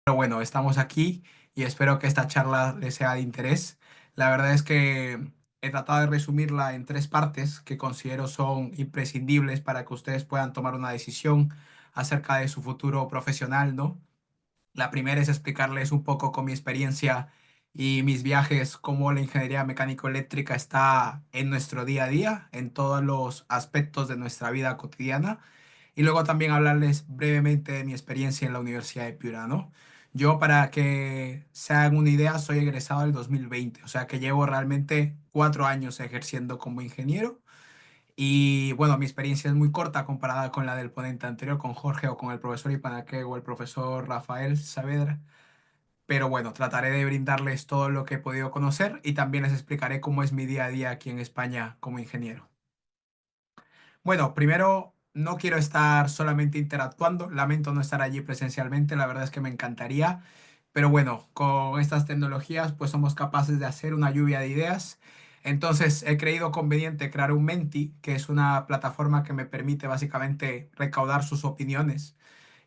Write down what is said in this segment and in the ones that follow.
Pero bueno, estamos aquí y espero que esta charla les sea de interés. La verdad es que he tratado de resumirla en tres partes que considero son imprescindibles para que ustedes puedan tomar una decisión acerca de su futuro profesional, ¿no? La primera es explicarles un poco con mi experiencia y mis viajes cómo la ingeniería mecánico-eléctrica está en nuestro día a día, en todos los aspectos de nuestra vida cotidiana. Y luego también hablarles brevemente de mi experiencia en la Universidad de Piura, ¿no? Yo, para que se hagan una idea, soy egresado del 2020, o sea que llevo realmente 4 años ejerciendo como ingeniero. Y bueno, mi experiencia es muy corta comparada con la del ponente anterior, con Jorge o con el profesor Ipanaque o el profesor Rafael Saavedra. Pero bueno, trataré de brindarles todo lo que he podido conocer y también les explicaré cómo es mi día a día aquí en España como ingeniero. Bueno, primero, no quiero estar solamente interactuando, lamento no estar allí presencialmente, la verdad es que me encantaría, pero bueno, con estas tecnologías pues somos capaces de hacer una lluvia de ideas. Entonces he creído conveniente crear un Menti, que es una plataforma que me permite básicamente recaudar sus opiniones.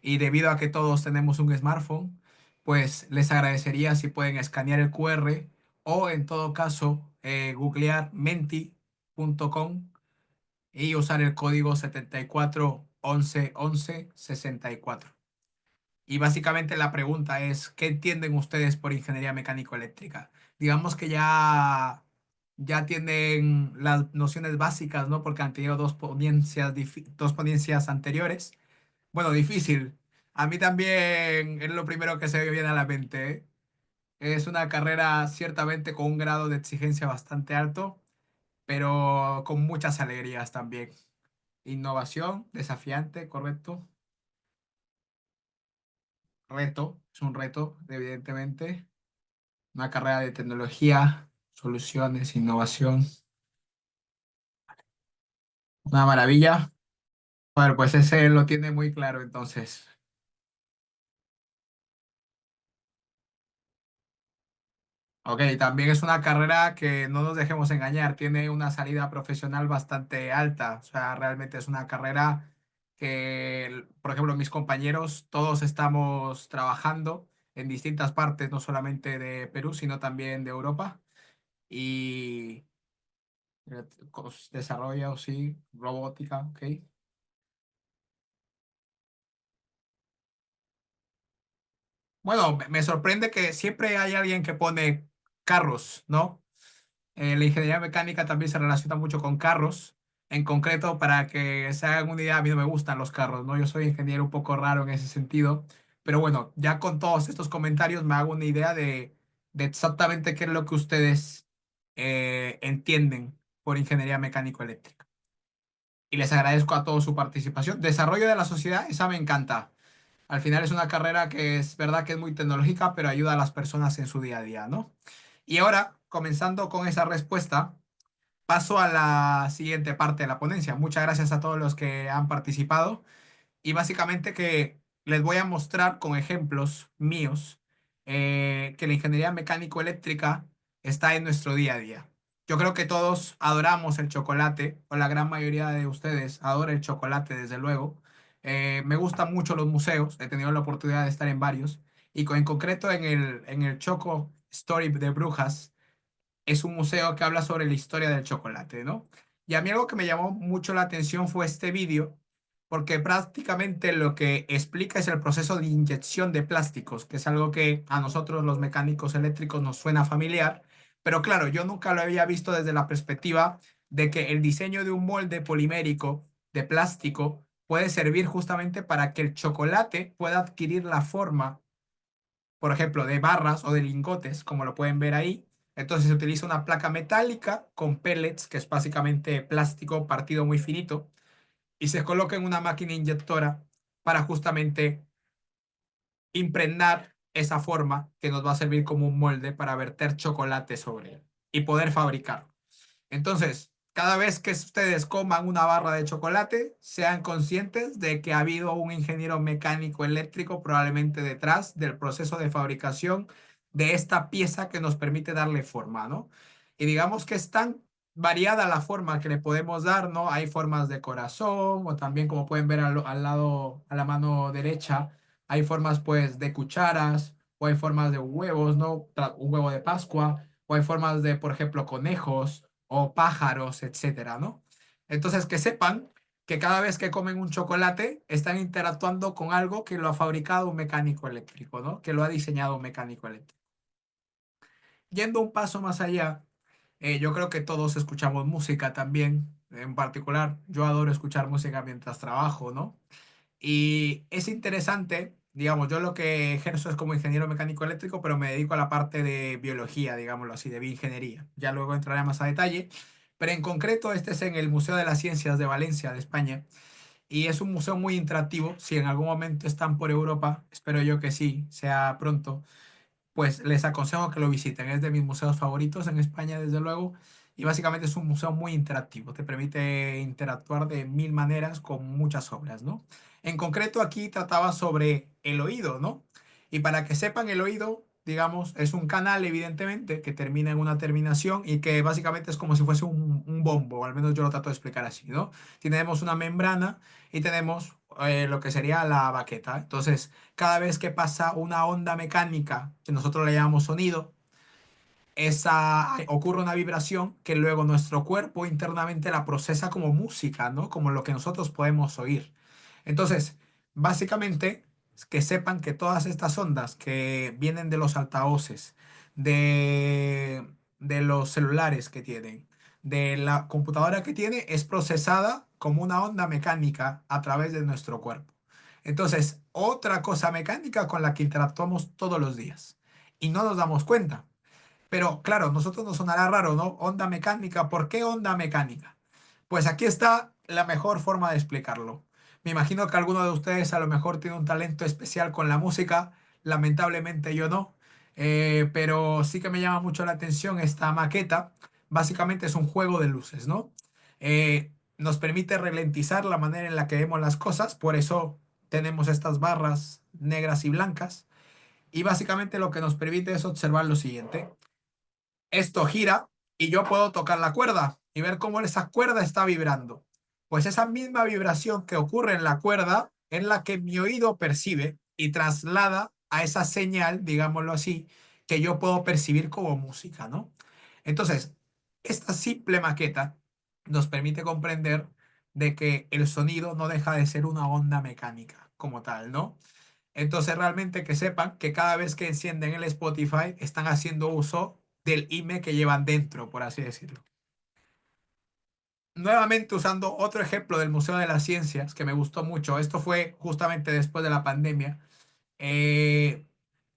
Y debido a que todos tenemos un smartphone, pues les agradecería si pueden escanear el QR o en todo caso googlear menti.com y usar el código 74 11 11 64. Y básicamente la pregunta es, ¿qué entienden ustedes por ingeniería mecánico-eléctrica? Digamos que ya tienen las nociones básicas, ¿no? Porque han tenido dos ponencias anteriores. Bueno, difícil. A mí también es lo primero que se me viene a la mente, ¿eh? Es una carrera ciertamente con un grado de exigencia bastante alto, pero con muchas alegrías también. Innovación, desafiante, correcto. Reto, es un reto, evidentemente. Una carrera de tecnología, soluciones, innovación. Una maravilla. Bueno, pues ese lo tiene muy claro entonces. Ok, también es una carrera que no nos dejemos engañar, tiene una salida profesional bastante alta. O sea, realmente es una carrera que, por ejemplo, mis compañeros, todos estamos trabajando en distintas partes, no solamente de Perú, sino también de Europa. Y desarrolla, o sí, robótica, ok. Bueno, me sorprende que siempre hay alguien que pone carros, ¿no? La ingeniería mecánica también se relaciona mucho con carros. En concreto, para que se hagan una idea, a mí no me gustan los carros, ¿no? Yo soy ingeniero un poco raro en ese sentido. Pero bueno, ya con todos estos comentarios me hago una idea de exactamente qué es lo que ustedes entienden por ingeniería mecánico-eléctrica. Y les agradezco a todos su participación. Desarrollo de la sociedad, esa me encanta. Al final es una carrera que es verdad que es muy tecnológica, pero ayuda a las personas en su día a día, ¿no? Y ahora, comenzando con esa respuesta, paso a la siguiente parte de la ponencia. Muchas gracias a todos los que han participado y básicamente que les voy a mostrar con ejemplos míos que la ingeniería mecánico-eléctrica está en nuestro día a día. Yo creo que todos adoramos el chocolate, o la gran mayoría de ustedes adora el chocolate, desde luego. Me gustan mucho los museos, he tenido la oportunidad de estar en varios, y en concreto en el Choco Story de Brujas es un museo que habla sobre la historia del chocolate, ¿no? Y a mí algo que me llamó mucho la atención fue este vídeo, porque prácticamente lo que explica es el proceso de inyección de plásticos, que es algo que a nosotros los mecánicos eléctricos nos suena familiar, pero claro, yo nunca lo había visto desde la perspectiva de que el diseño de un molde polimérico de plástico puede servir justamente para que el chocolate pueda adquirir la forma, por ejemplo, de barras o de lingotes, como lo pueden ver ahí. Entonces se utiliza una placa metálica con pellets, que es básicamente plástico partido muy finito, y se coloca en una máquina inyectora para justamente impregnar esa forma que nos va a servir como un molde para verter chocolate sobre él y poder fabricarlo. Entonces, cada vez que ustedes coman una barra de chocolate, sean conscientes de que ha habido un ingeniero mecánico eléctrico probablemente detrás del proceso de fabricación de esta pieza que nos permite darle forma, ¿no? Y digamos que es tan variada la forma que le podemos dar, ¿no? Hay formas de corazón o también, como pueden ver al lado, a la mano derecha, hay formas pues de cucharas, o hay formas de huevos, ¿no? Un huevo de Pascua, o hay formas de, por ejemplo, conejos o pájaros, etcétera, ¿no? Entonces, que sepan que cada vez que comen un chocolate están interactuando con algo que lo ha fabricado un mecánico eléctrico, ¿no? Que lo ha diseñado un mecánico eléctrico. Yendo un paso más allá, yo creo que todos escuchamos música también. En particular, yo adoro escuchar música mientras trabajo, ¿no? Y es interesante, digamos, yo lo que ejerzo es como ingeniero mecánico eléctrico, pero me dedico a la parte de biología, digámoslo así, de bioingeniería. Ya luego entraré más a detalle, pero en concreto este es en el Museo de las Ciencias de Valencia, de España, y es un museo muy interactivo. Si en algún momento están por Europa, espero yo que sí, sea pronto, pues les aconsejo que lo visiten. Es de mis museos favoritos en España, desde luego. Y básicamente es un museo muy interactivo. Te permite interactuar de mil maneras con muchas obras, ¿no? En concreto, aquí trataba sobre el oído, ¿no? Y para que sepan, el oído, digamos, es un canal, evidentemente, que termina en una terminación y que básicamente es como si fuese un bombo, o al menos yo lo trato de explicar así, ¿no? Tenemos una membrana y tenemos lo que sería la baqueta. Entonces, cada vez que pasa una onda mecánica, que nosotros le llamamos sonido, ocurre una vibración que luego nuestro cuerpo internamente la procesa como música, ¿no? Como lo que nosotros podemos oír. Entonces, básicamente, que sepan que todas estas ondas que vienen de los altavoces, de los celulares que tienen, de la computadora que tiene, es procesada como una onda mecánica a través de nuestro cuerpo. Entonces, otra cosa mecánica con la que interactuamos todos los días y no nos damos cuenta. Pero claro, nosotros nos sonará raro, ¿no? Onda mecánica, ¿por qué onda mecánica? Pues aquí está la mejor forma de explicarlo. Me imagino que alguno de ustedes a lo mejor tiene un talento especial con la música, lamentablemente yo no. Pero sí que me llama mucho la atención esta maqueta. Básicamente es un juego de luces, ¿no? Nos permite ralentizar la manera en la que vemos las cosas, por eso tenemos estas barras negras y blancas. Y básicamente lo que nos permite es observar lo siguiente. Esto gira y yo puedo tocar la cuerda y ver cómo esa cuerda está vibrando. Pues esa misma vibración que ocurre en la cuerda es la que mi oído percibe y traslada a esa señal, digámoslo así, que yo puedo percibir como música, ¿no? Entonces, esta simple maqueta nos permite comprender de que el sonido no deja de ser una onda mecánica como tal, ¿no? Entonces, realmente que sepan que cada vez que encienden el Spotify están haciendo uso del IME que llevan dentro, por así decirlo. Nuevamente usando otro ejemplo del Museo de las Ciencias que me gustó mucho. Esto fue justamente después de la pandemia. Eh,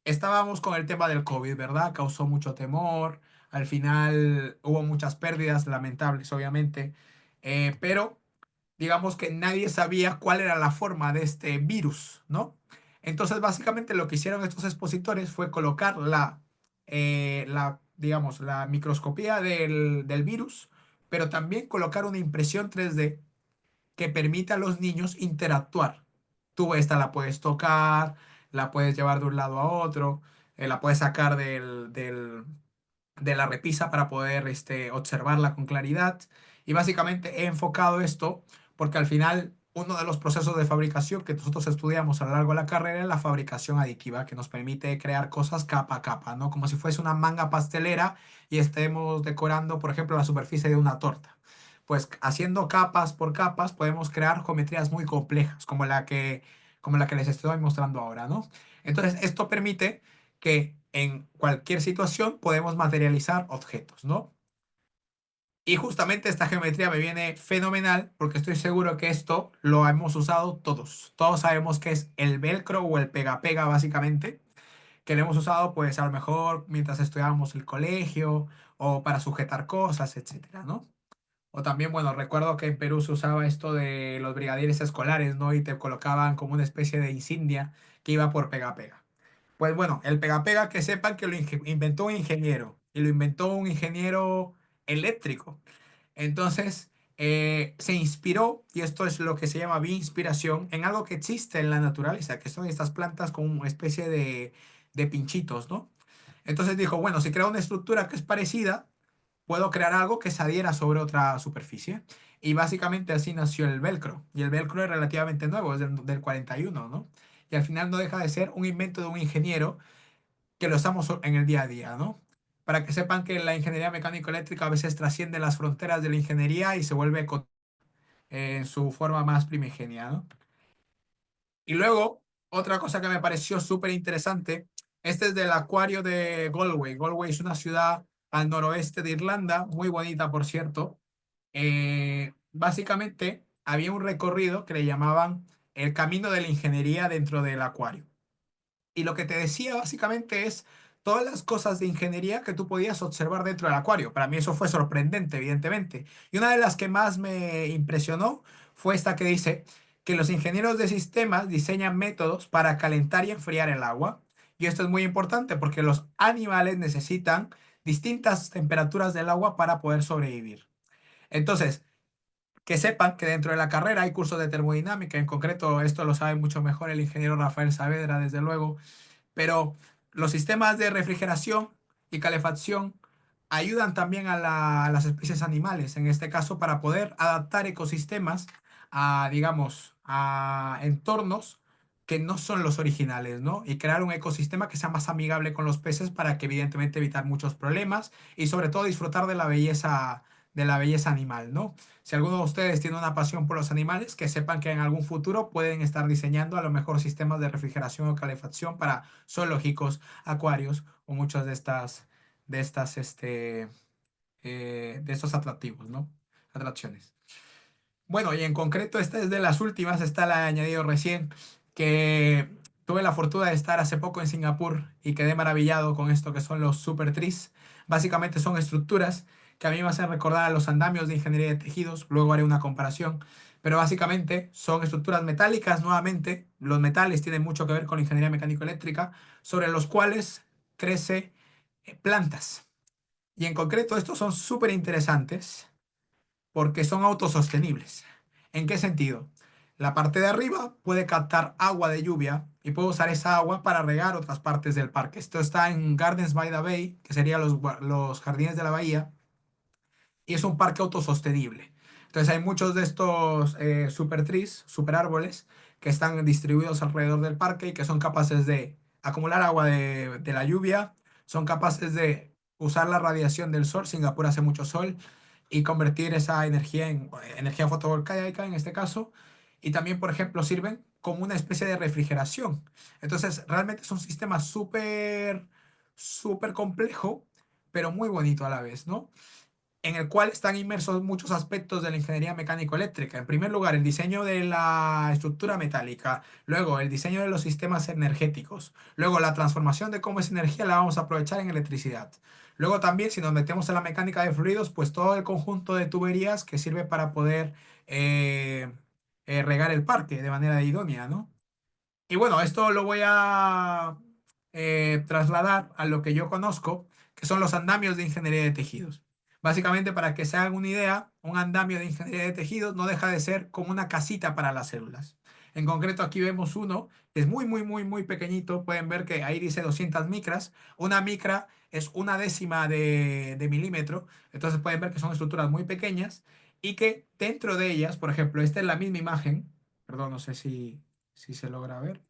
Estábamos con el tema del COVID, ¿verdad? Causó mucho temor. Al final hubo muchas pérdidas lamentables, obviamente. Pero digamos que nadie sabía cuál era la forma de este virus, ¿no? Entonces, básicamente lo que hicieron estos expositores fue colocar digamos, la microscopía del virus, pero también colocar una impresión 3D que permita a los niños interactuar. Tú esta la puedes tocar, la puedes llevar de un lado a otro, la puedes sacar de la repisa para poder observarla con claridad. Y básicamente he enfocado esto porque al final uno de los procesos de fabricación que nosotros estudiamos a lo largo de la carrera es la fabricación aditiva, que nos permite crear cosas capa a capa, ¿no? Como si fuese una manga pastelera y estemos decorando, por ejemplo, la superficie de una torta. Pues haciendo capas por capas podemos crear geometrías muy complejas, como la que les estoy mostrando ahora, ¿no? Entonces, esto permite que en cualquier situación podemos materializar objetos, ¿no? Y justamente esta geometría me viene fenomenal porque estoy seguro que esto lo hemos usado todos. Todos sabemos que es el velcro o el pega-pega básicamente, que lo hemos usado pues a lo mejor mientras estudiábamos el colegio o para sujetar cosas, etcétera, ¿no? O también, bueno, recuerdo que en Perú se usaba esto de los brigadieres escolares, ¿no? Y te colocaban como una especie de insignia que iba por pega-pega. Pues bueno, el pega-pega que sepan que lo inventó un ingeniero y lo inventó un ingeniero eléctrico. Entonces, se inspiró, y esto es lo que se llama bioinspiración, en algo que existe en la naturaleza, que son estas plantas con una especie de pinchitos, ¿no? Entonces dijo, bueno, si creo una estructura que es parecida, puedo crear algo que se adhiera sobre otra superficie. Y básicamente así nació el velcro. Y el velcro es relativamente nuevo, es del 41, ¿no? y al final no deja de ser un invento de un ingeniero que lo usamos en el día a día, ¿no? Para que sepan que la ingeniería mecánico-eléctrica a veces trasciende las fronteras de la ingeniería y se vuelve en su forma más primigenia, ¿no? Y luego, otra cosa que me pareció súper interesante, este es del acuario de Galway. Galway es una ciudad al noroeste de Irlanda, muy bonita, por cierto. Básicamente, había un recorrido que le llamaban el camino de la ingeniería dentro del acuario. Y lo que te decía básicamente es todas las cosas de ingeniería que tú podías observar dentro del acuario. Para mí eso fue sorprendente, evidentemente. Y una de las que más me impresionó fue esta que dice que los ingenieros de sistemas diseñan métodos para calentar y enfriar el agua. Y esto es muy importante porque los animales necesitan distintas temperaturas del agua para poder sobrevivir. Entonces, que sepan que dentro de la carrera hay cursos de termodinámica. En concreto, esto lo sabe mucho mejor el ingeniero Rafael Saavedra, desde luego, pero los sistemas de refrigeración y calefacción ayudan también a las especies animales, en este caso, para poder adaptar ecosistemas a, digamos, a entornos que no son los originales, ¿no? Y crear un ecosistema que sea más amigable con los peces para que evidentemente evitar muchos problemas y sobre todo disfrutar de la belleza animal, ¿no? Si alguno de ustedes tiene una pasión por los animales, que sepan que en algún futuro pueden estar diseñando a lo mejor sistemas de refrigeración o calefacción para zoológicos, acuarios o muchas de estos atractivos, ¿no? Atracciones. Bueno, y en concreto esta es de las últimas, esta la he añadido recién, que tuve la fortuna de estar hace poco en Singapur y quedé maravillado con esto que son los super trees. Básicamente son estructuras que a mí me hacen recordar a los andamios de ingeniería de tejidos, luego haré una comparación, pero básicamente son estructuras metálicas nuevamente, los metales tienen mucho que ver con la ingeniería mecánico-eléctrica, sobre los cuales crece plantas. Y en concreto estos son súper interesantes porque son autosostenibles. ¿En qué sentido? La parte de arriba puede captar agua de lluvia y puede usar esa agua para regar otras partes del parque. Esto está en Gardens by the Bay, que serían los jardines de la bahía, y es un parque autosostenible. Entonces hay muchos de estos super trees, super árboles, que están distribuidos alrededor del parque y que son capaces de acumular agua de la lluvia, son capaces de usar la radiación del sol, Singapur hace mucho sol, y convertir esa energía en energía fotovoltaica en este caso, y también, por ejemplo, sirven como una especie de refrigeración. Entonces, realmente es un sistema súper complejo, pero muy bonito a la vez, ¿no? En el cual están inmersos muchos aspectos de la ingeniería mecánico-eléctrica. En primer lugar, el diseño de la estructura metálica, luego el diseño de los sistemas energéticos, luego la transformación de cómo esa energía la vamos a aprovechar en electricidad. Luego también, si nos metemos en la mecánica de fluidos, pues todo el conjunto de tuberías que sirve para poder eh, regar el parque de manera idónea, ¿no? Y bueno, esto lo voy a trasladar a lo que yo conozco, que son los andamios de ingeniería de tejidos. Básicamente, para que se hagan una idea, un andamio de ingeniería de tejidos no deja de ser como una casita para las células. En concreto, aquí vemos uno que es muy pequeñito. Pueden ver que ahí dice 200 micras. Una micra es una décima de milímetro. Entonces pueden ver que son estructuras muy pequeñas y que dentro de ellas, por ejemplo, esta es la misma imagen. Perdón, no sé si se logra ver.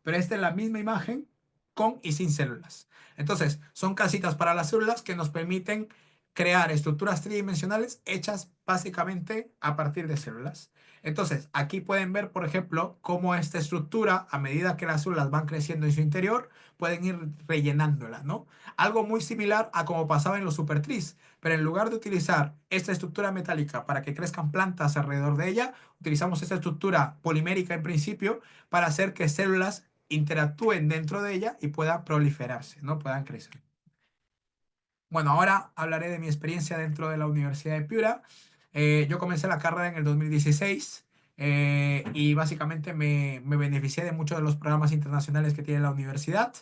Pero esta es la misma imagen con y sin células. Entonces, son casitas para las células que nos permiten crear estructuras tridimensionales hechas básicamente a partir de células. Entonces, aquí pueden ver, por ejemplo, cómo esta estructura, a medida que las células van creciendo en su interior, pueden ir rellenándola, ¿no? Algo muy similar a como pasaba en los supertrees, pero en lugar de utilizar esta estructura metálica para que crezcan plantas alrededor de ella, utilizamos esta estructura polimérica en principio para hacer que células interactúen dentro de ella y puedan proliferarse, ¿no? Puedan crecer. Bueno, ahora hablaré de mi experiencia dentro de la Universidad de Piura. Yo comencé la carrera en el 2016 y básicamente me beneficié de muchos de los programas internacionales que tiene la universidad.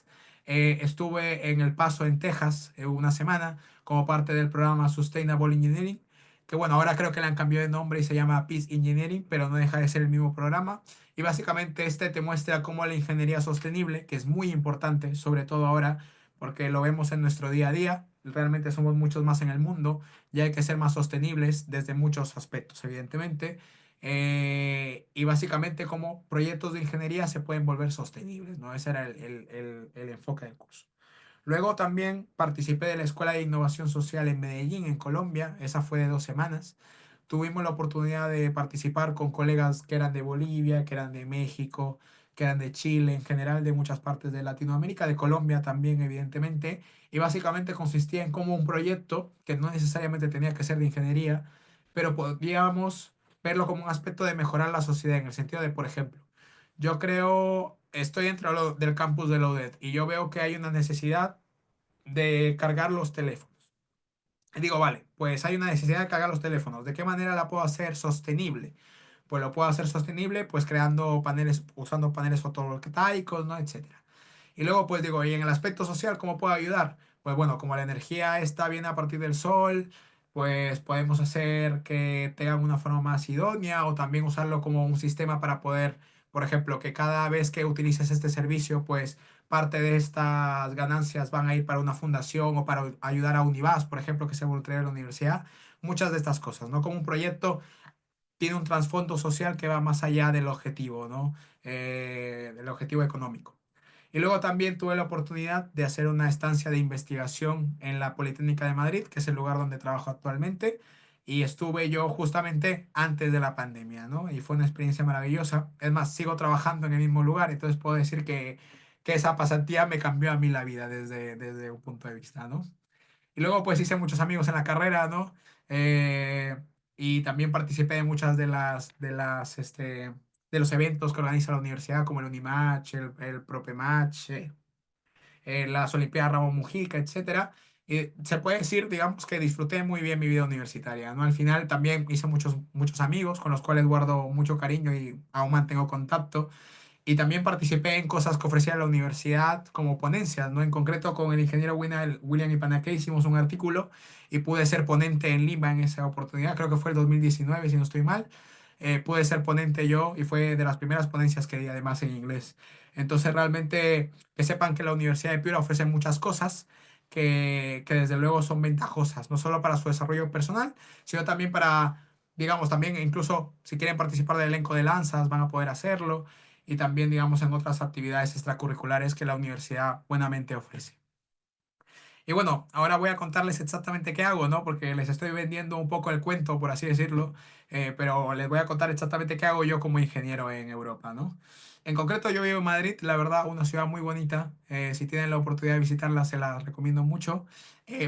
Estuve en El Paso, en Texas, una semana como parte del programa Sustainable Engineering, que bueno, ahora creo que le han cambiado de nombre y se llama Peace Engineering, pero no deja de ser el mismo programa. Y básicamente este te muestra cómo la ingeniería sostenible, que es muy importante, sobre todo ahora, porque lo vemos en nuestro día a día, realmente somos muchos más en el mundo y hay que ser más sostenibles desde muchos aspectos, evidentemente. y básicamente cómo proyectos de ingeniería se pueden volver sostenibles, ¿no? Ese era el enfoque del curso. Luego también participé de la Escuela de Innovación Social en Medellín, en Colombia. Esa fue de 2 semanas. Tuvimos la oportunidad de participar con colegas que eran de Bolivia, que eran de México, que eran de Chile, en general de muchas partes de Latinoamérica, de Colombia también, evidentemente. Y básicamente consistía en como un proyecto que no necesariamente tenía que ser de ingeniería, pero podíamos verlo como un aspecto de mejorar la sociedad, en el sentido de, por ejemplo, yo creo, estoy dentro del campus de la UDED y yo veo que hay una necesidad de cargar los teléfonos. Y digo, vale, pues hay una necesidad de cargar los teléfonos. ¿De qué manera la puedo hacer sostenible? Pues lo puedo hacer sostenible, pues creando paneles, usando paneles fotovoltaicos, ¿no? Etcétera. Y luego, pues digo, y en el aspecto social, ¿cómo puedo ayudar? Pues bueno, como la energía está bien a partir del sol, pues podemos hacer que tengan una forma más idónea o también usarlo como un sistema para poder, por ejemplo, que cada vez que utilices este servicio, pues parte de estas ganancias van a ir para una fundación o para ayudar a Univas, por ejemplo, que se voluntaria de la universidad. Muchas de estas cosas, ¿no? Como un proyecto tiene un trasfondo social que va más allá del objetivo, ¿no? Del objetivo económico. Y luego también tuve la oportunidad de hacer una estancia de investigación en la Politécnica de Madrid, que es el lugar donde trabajo actualmente. Y estuve yo justamente antes de la pandemia, ¿no? Y fue una experiencia maravillosa. Es más, sigo trabajando en el mismo lugar, entonces puedo decir que esa pasantía me cambió a mí la vida desde un punto de vista, ¿no? Y luego pues hice muchos amigos en la carrera, ¿no? Eh, y también participé de muchas de los eventos que organiza la universidad, como el Unimatch, el Propematch, las Olimpiadas Ramón Mujica, etcétera. Y se puede decir, digamos, que disfruté muy bien mi vida universitaria, ¿no? Al final también hice muchos amigos con los cuales guardo mucho cariño y aún mantengo contacto. Y también participé en cosas que ofrecía la universidad como ponencias, ¿no? En concreto con el ingeniero William Ipanaque hicimos un artículo y pude ser ponente en Lima en esa oportunidad, creo que fue el 2019 si no estoy mal. Pude ser ponente yo y fue de las primeras ponencias que di además en inglés. Entonces realmente que sepan que la Universidad de Piura ofrece muchas cosas que desde luego son ventajosas, no solo para su desarrollo personal, sino también para, digamos, también incluso si quieren participar del elenco de lanzas van a poder hacerlo y también, digamos, en otras actividades extracurriculares que la universidad buenamente ofrece. Y bueno, ahora voy a contarles exactamente qué hago, ¿no? Porque les estoy vendiendo un poco el cuento, por así decirlo, pero les voy a contar exactamente qué hago yo como ingeniero en Europa, ¿no? En concreto, yo vivo en Madrid, la verdad, una ciudad muy bonita. Si tienen la oportunidad de visitarla, se la recomiendo mucho.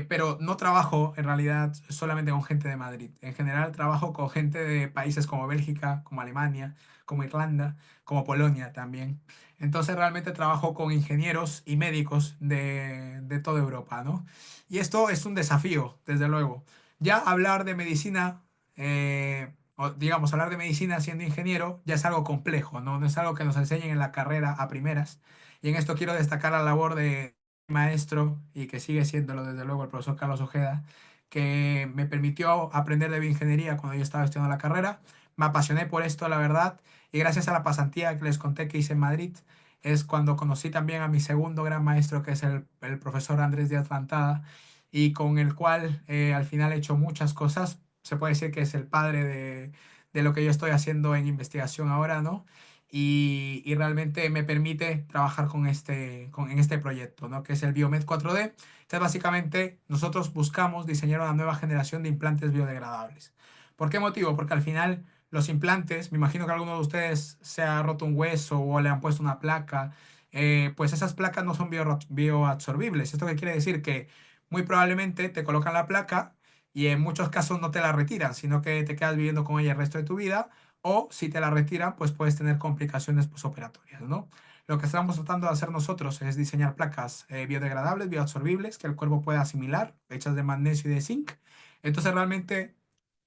Pero no trabajo en realidad solamente con gente de Madrid. En general, trabajo con gente de países como Bélgica, como Alemania, como Irlanda, como Polonia también. Entonces realmente trabajo con ingenieros y médicos de toda Europa, ¿no? Y esto es un desafío, desde luego. Ya hablar de medicina, o digamos, hablar de medicina siendo ingeniero, ya es algo complejo, ¿no? No es algo que nos enseñen en la carrera a primeras. Y en esto quiero destacar la labor de maestro, y que sigue siéndolo, desde luego, el profesor Carlos Ojeda, que me permitió aprender de bioingeniería cuando yo estaba estudiando la carrera. Me apasioné por esto, la verdad, y gracias a la pasantía que les conté que hice en Madrid, es cuando conocí también a mi segundo gran maestro, que es el profesor Andrés Díaz Plantada, y con el cual al final he hecho muchas cosas. Se puede decir que es el padre de lo que yo estoy haciendo en investigación ahora, ¿no? Y realmente me permite trabajar en este proyecto, ¿no? Que es el Biomed 4D. Entonces, básicamente, nosotros buscamos diseñar una nueva generación de implantes biodegradables. ¿Por qué motivo? Porque al final los implantes, me imagino que alguno de ustedes se ha roto un hueso o le han puesto una placa, pues esas placas no son bioabsorbibles. ¿Esto qué quiere decir? Que muy probablemente te colocan la placa y en muchos casos no te la retiran, sino que te quedas viviendo con ella el resto de tu vida, o si te la retiran, pues puedes tener complicaciones posoperatorias, ¿no? Lo que estamos tratando de hacer nosotros es diseñar placas biodegradables, bioabsorbibles, que el cuerpo pueda asimilar, hechas de magnesio y de zinc. Entonces realmente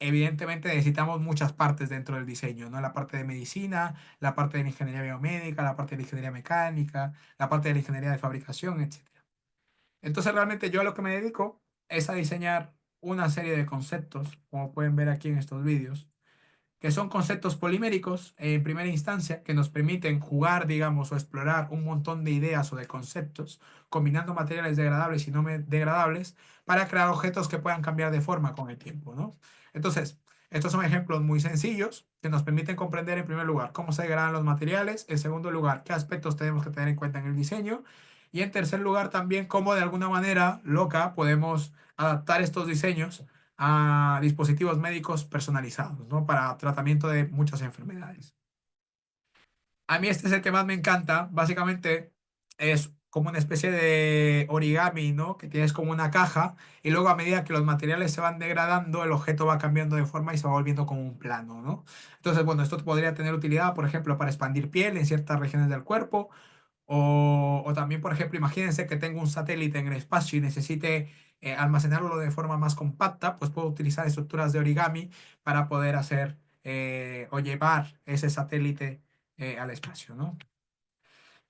evidentemente necesitamos muchas partes dentro del diseño, ¿no? La parte de medicina, la parte de la ingeniería biomédica, la parte de la ingeniería mecánica, la parte de la ingeniería de fabricación, etcétera. Entonces realmente yo a lo que me dedico es a diseñar una serie de conceptos, como pueden ver aquí en estos vídeos, que son conceptos poliméricos en primera instancia que nos permiten jugar, digamos, o explorar un montón de ideas o de conceptos, combinando materiales degradables y no degradables para crear objetos que puedan cambiar de forma con el tiempo, ¿no? Entonces, Estos son ejemplos muy sencillos que nos permiten comprender en primer lugar cómo se degradan los materiales, en segundo lugar qué aspectos tenemos que tener en cuenta en el diseño y en tercer lugar también cómo de alguna manera loca podemos adaptar estos diseños a dispositivos médicos personalizados, ¿no? Para tratamiento de muchas enfermedades. A mí este es el que más me encanta. Básicamente es como una especie de origami, ¿no? Que tienes como una caja y luego a medida que los materiales se van degradando, el objeto va cambiando de forma y se va volviendo como un plano, ¿no? Entonces, bueno, esto podría tener utilidad, por ejemplo, para expandir piel en ciertas regiones del cuerpo o también, por ejemplo, imagínense que tengo un satélite en el espacio y necesite almacenarlo de forma más compacta, pues puedo utilizar estructuras de origami para poder hacer o llevar ese satélite al espacio, ¿no?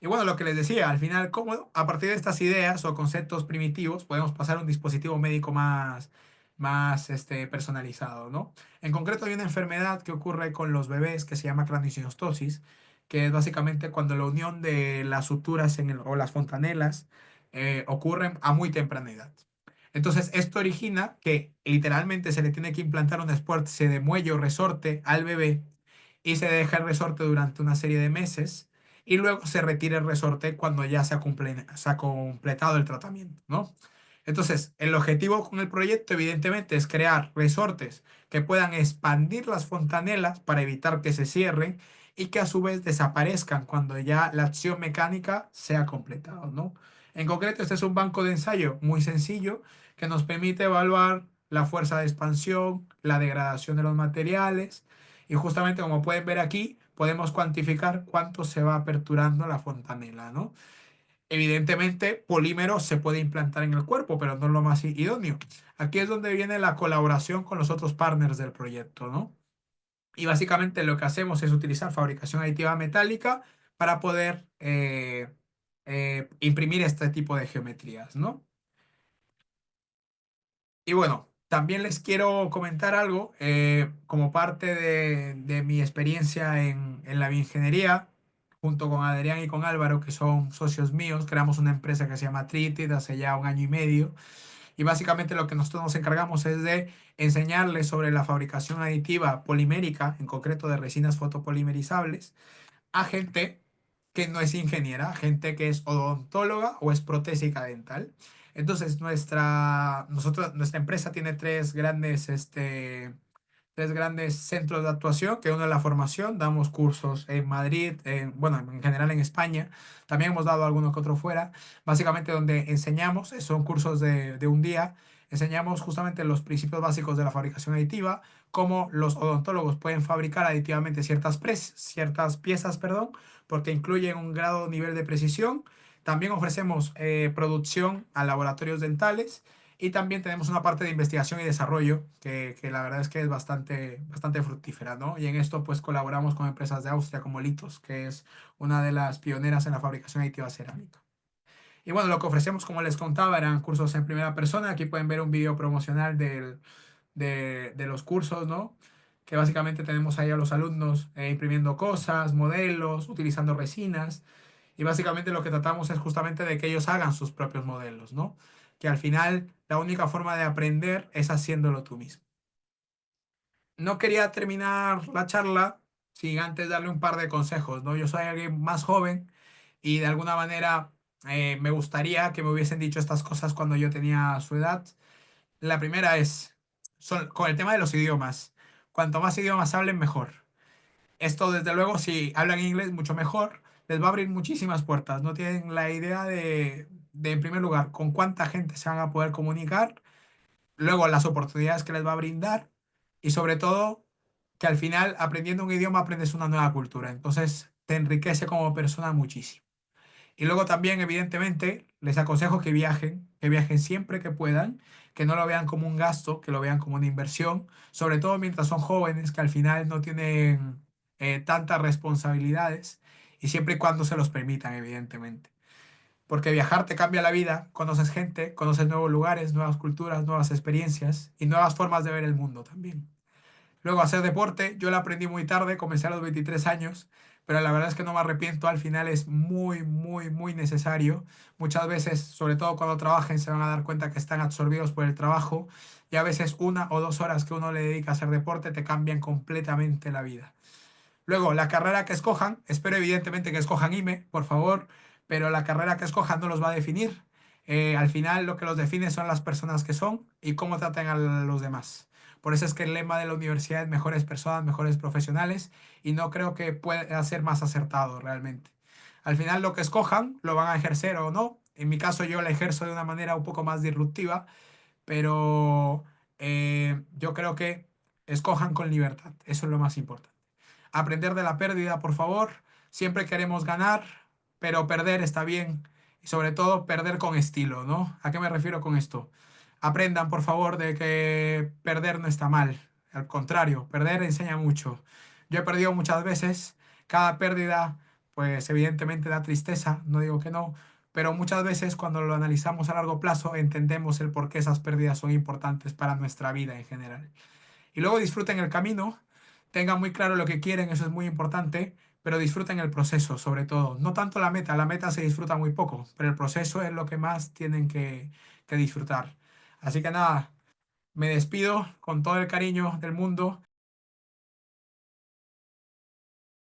Y bueno, lo que les decía, al final, cómo a partir de estas ideas o conceptos primitivos podemos pasar a un dispositivo médico más personalizado, ¿no? En concreto, hay una enfermedad que ocurre con los bebés que se llama craniosynostosis, que es básicamente cuando la unión de las suturas o las fontanelas ocurren a muy temprana edad. Entonces, esto origina que literalmente se le tiene que implantar una especie de muelle o resorte al bebé y se deja el resorte durante una serie de meses y luego se retira el resorte cuando ya se ha completado el tratamiento, ¿no? Entonces, el objetivo con el proyecto, evidentemente, es crear resortes que puedan expandir las fontanelas para evitar que se cierren y que a su vez desaparezcan cuando ya la acción mecánica sea completada, ¿no? En concreto, este es un banco de ensayo muy sencillo que nos permite evaluar la fuerza de expansión, la degradación de los materiales y justamente como pueden ver aquí, podemos cuantificar cuánto se va aperturando la fontanela, ¿no? Evidentemente, polímero se puede implantar en el cuerpo, pero no es lo más idóneo. Aquí es donde viene la colaboración con los otros partners del proyecto, ¿no? Y básicamente lo que hacemos es utilizar fabricación aditiva metálica para poder imprimir este tipo de geometrías, ¿no? Y bueno, también les quiero comentar algo como parte de mi experiencia en la bioingeniería, junto con Adrián y con Álvaro, que son socios míos, creamos una empresa que se llama Tritid hace ya un año y medio. Y básicamente lo que nosotros nos encargamos es de enseñarles sobre la fabricación aditiva polimérica, en concreto de resinas fotopolimerizables a gente que no es ingeniera, gente que es odontóloga o es protésica dental. Entonces, nuestra empresa tiene tres grandes centros de actuación, que uno es la formación, damos cursos en Madrid, bueno, en general en España, también hemos dado algunos que otro fuera, básicamente donde enseñamos, son cursos de un día, enseñamos justamente los principios básicos de la fabricación aditiva, cómo los odontólogos pueden fabricar aditivamente ciertas piezas, perdón, porque incluyen un grado nivel de precisión. También ofrecemos producción a laboratorios dentales y también tenemos una parte de investigación y desarrollo que la verdad es que es bastante fructífera, ¿no? Y en esto pues colaboramos con empresas de Austria como Litos, que es una de las pioneras en la fabricación aditiva cerámica. Y bueno, lo que ofrecemos, como les contaba, eran cursos en primera persona. Aquí pueden ver un video promocional de los cursos, ¿no? Que básicamente tenemos ahí a los alumnos imprimiendo cosas, modelos, utilizando resinas. Y básicamente lo que tratamos es justamente de que ellos hagan sus propios modelos, ¿no? Que al final la única forma de aprender es haciéndolo tú mismo. No quería terminar la charla sin antes darle un par de consejos, ¿no? Yo soy alguien más joven y de alguna manera me gustaría que me hubiesen dicho estas cosas cuando yo tenía su edad. La primera es, con el tema de los idiomas. Cuanto más idiomas hablen, mejor. Esto, desde luego, si hablan inglés, mucho mejor. Les va a abrir muchísimas puertas. No tienen la idea en primer lugar, con cuánta gente se van a poder comunicar, luego las oportunidades que les va a brindar y sobre todo que al final, aprendiendo un idioma, aprendes una nueva cultura. Entonces, te enriquece como persona muchísimo. Y luego también, evidentemente, les aconsejo que viajen siempre que puedan, que no lo vean como un gasto, que lo vean como una inversión, sobre todo mientras son jóvenes, que al final no tienen tantas responsabilidades y siempre y cuando se los permitan, evidentemente. Porque viajar te cambia la vida, conoces gente, conoces nuevos lugares, nuevas culturas, nuevas experiencias y nuevas formas de ver el mundo también. Luego, hacer deporte, yo lo aprendí muy tarde, comencé a los 23 años, pero la verdad es que no me arrepiento, al final es muy, muy, muy necesario. Muchas veces, sobre todo cuando trabajen, se van a dar cuenta que están absorbidos por el trabajo y a veces 1 o 2 horas que uno le dedica a hacer deporte te cambian completamente la vida. Luego, la carrera que escojan, espero evidentemente que escojan IME, por favor, pero la carrera que escojan no los va a definir. Al final lo que los define son las personas que son y cómo tratan a los demás. Por eso es que el lema de la universidad es mejores personas, mejores profesionales y no creo que pueda ser más acertado realmente. Al final lo que escojan lo van a ejercer o no. En mi caso yo la ejerzo de una manera un poco más disruptiva, pero yo creo que escojan con libertad. Eso es lo más importante. Aprender de la pérdida, por favor. Siempre queremos ganar, pero perder está bien. Y sobre todo, perder con estilo, ¿no? ¿A qué me refiero con esto? Aprendan, por favor, de que perder no está mal. Al contrario, perder enseña mucho. Yo he perdido muchas veces. Cada pérdida, pues evidentemente da tristeza, no digo que no, pero muchas veces cuando lo analizamos a largo plazo entendemos el por qué esas pérdidas son importantes para nuestra vida en general. Y luego disfruten el camino, tengan muy claro lo que quieren, eso es muy importante, pero disfruten el proceso sobre todo. No tanto la meta se disfruta muy poco, pero el proceso es lo que más tienen que disfrutar. Así que nada, me despido con todo el cariño del mundo